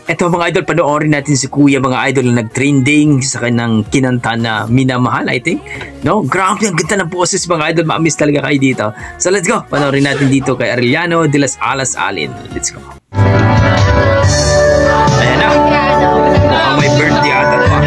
Eto mga idol, panoorin natin si Kuya mga idol na nag-trending sa kanyang kinanta na Minamahal, I think. No? Grabe, ang ganda ng boses mga idol. Ma-miss talaga kayo dito. So let's go. Panoorin natin dito kay Arellano de las Alas Alin. Let's go. Ayan na. Mukhang may birthday ata pa.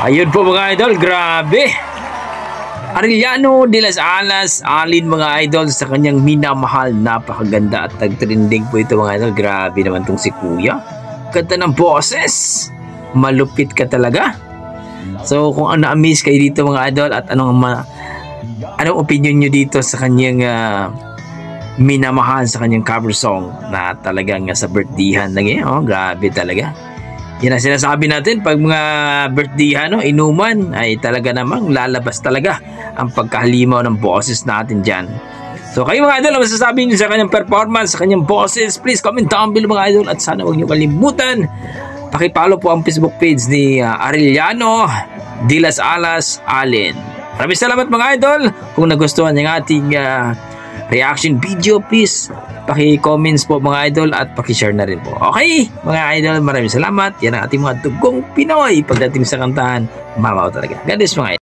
Ayun po mga idol, grabe. Arellano de las Alas Alin mga idol sa kanyang Minamahal. Napakaganda at nag-trending po ito mga idol. Grabe naman tong si Kuya. Ganda ng boses. Malupit ka talaga. So kung na-amaze kayo dito mga idol at anong opinion nyo dito sa kanyang Minamahal, sa kanyang cover song na talagang sa birthdayhan lang eh. Oh, grabe talaga. Yan ang sinasabi natin pag mga birthdayhan, no, inuman ay talaga namang lalabas talaga ang pagkahalimaw ng boses natin dyan. So kayo mga idol, ang masasabi nyo sa kanyang performance, sa kanyang boses, please comment down below mga idol. At sana huwag nyo kalimutan, pakipollow po ang Facebook page ni Arellano de las Alas Alin. Maraming salamat mga idol. Kung nagustuhan yung ating reaction video, please paki-comments po mga idol at paki-share na rin po. Okay, mga idol, maraming salamat. Yan ang ating mga dugong Pinoy pagdating sa kantahan. Mamaw talaga. God bless mga idol.